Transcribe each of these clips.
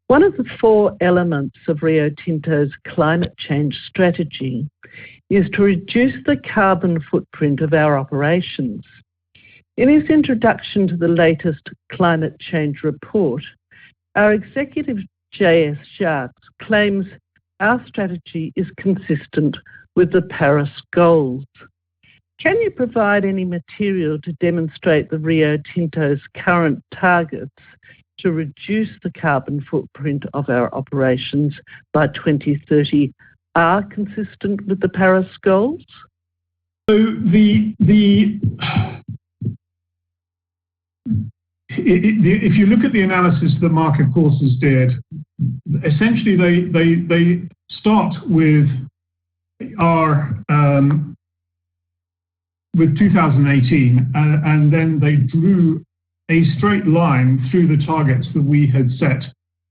One of the four elements of Rio Tinto's climate change strategy is to reduce the carbon footprint of our operations. In his introduction to the latest climate change report, our executive J.S. Sharks claims our strategy is consistent with the Paris goals. Can you provide any material to demonstrate that Rio Tinto's current targets to reduce the carbon footprint of our operations by 2030 are consistent with the Paris goals? So if you look at the analysis that Market Forces did, essentially they start with with 2018, and then they drew a straight line through the targets that we had set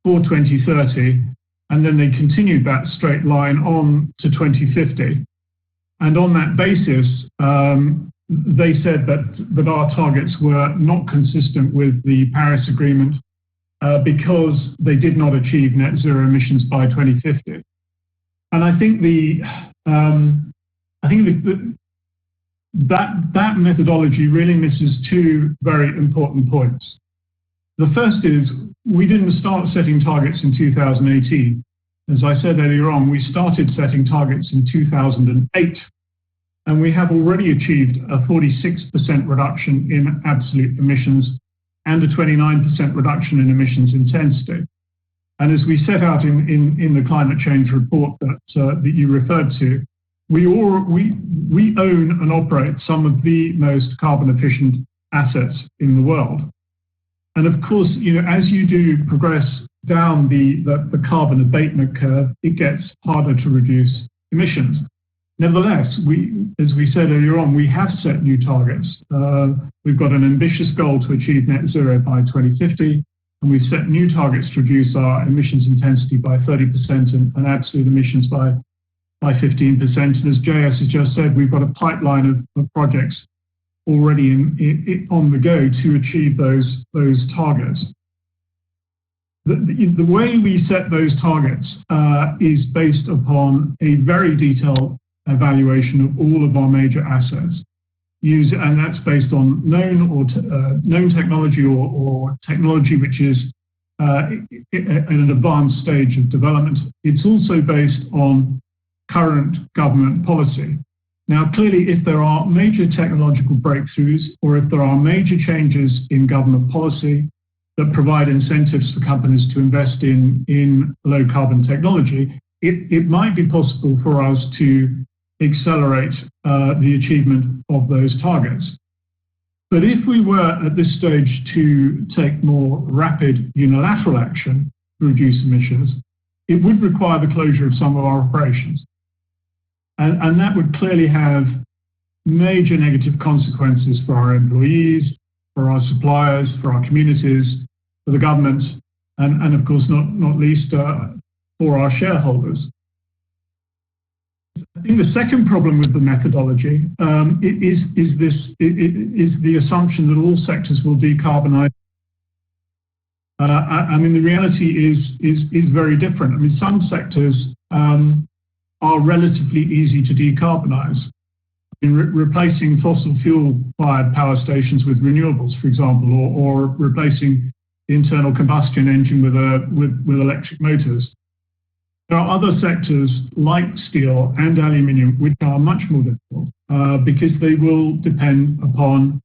for 2030, and then they continued that straight line on to 2050. And on that basis, they said that our targets were not consistent with the Paris Agreement because they did not achieve net zero emissions by 2050. And I think that methodology really misses two very important points. The first is we didn't start setting targets in 2018. As I said earlier on, we started setting targets in 2008, and we have already achieved a 46% reduction in absolute emissions and a 29% reduction in emissions intensity. And as we set out in the climate change report that you referred to, we own and operate some of the most carbon efficient assets in the world. And of course, as you do progress down the carbon abatement curve, it gets harder to reduce emissions. Nevertheless, as we said earlier on, we have set new targets. We've got an ambitious goal to achieve net zero by 2050, and we've set new targets to reduce our emissions intensity by 30% and absolute emissions by 15%. And as JS has just said, we've got a pipeline of projects already on the go to achieve those targets. The way we set those targets is based upon a very detailed evaluation of all of our major assets, and that's based on known technology or technology which is at an advanced stage of development. It's also based on current government policy. Now, clearly, if there are major technological breakthroughs or if there are major changes in government policy that provide incentives for companies to invest in low carbon technology, it might be possible for us to accelerate the achievement of those targets. But if we were at this stage to take more rapid unilateral action to reduce emissions, it would require the closure of some of our operations. And that would clearly have major negative consequences for our employees, for our suppliers, for our communities, for the government, and of course, not least for our shareholders. I think the second problem with the methodology is the assumption that all sectors will decarbonize. I mean, the reality is very different. I mean, some sectors are relatively easy to decarbonize. In replacing fossil fuel-fired power stations with renewables, for example, or replacing the internal combustion engine with electric motors. There are other sectors like steel and aluminium which are much more difficult because they will depend upon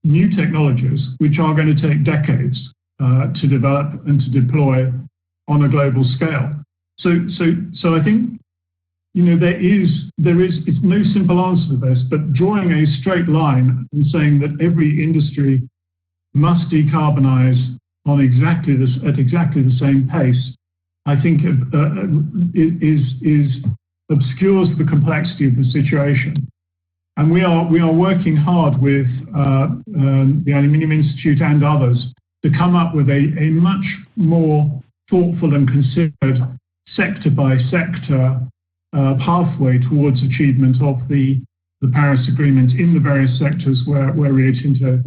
new technologies which are going to take decades to develop and to deploy on a global scale. So I think there is it's no simple answer to this, but drawing a straight line and saying that every industry must decarbonize on exactly the same pace, I think obscures the complexity of the situation. And we are working hard with the Aluminium Institute and others to come up with a much more thoughtful and considered sector by sector pathway towards achievement of the Paris Agreement in the various sectors where Rio Tinto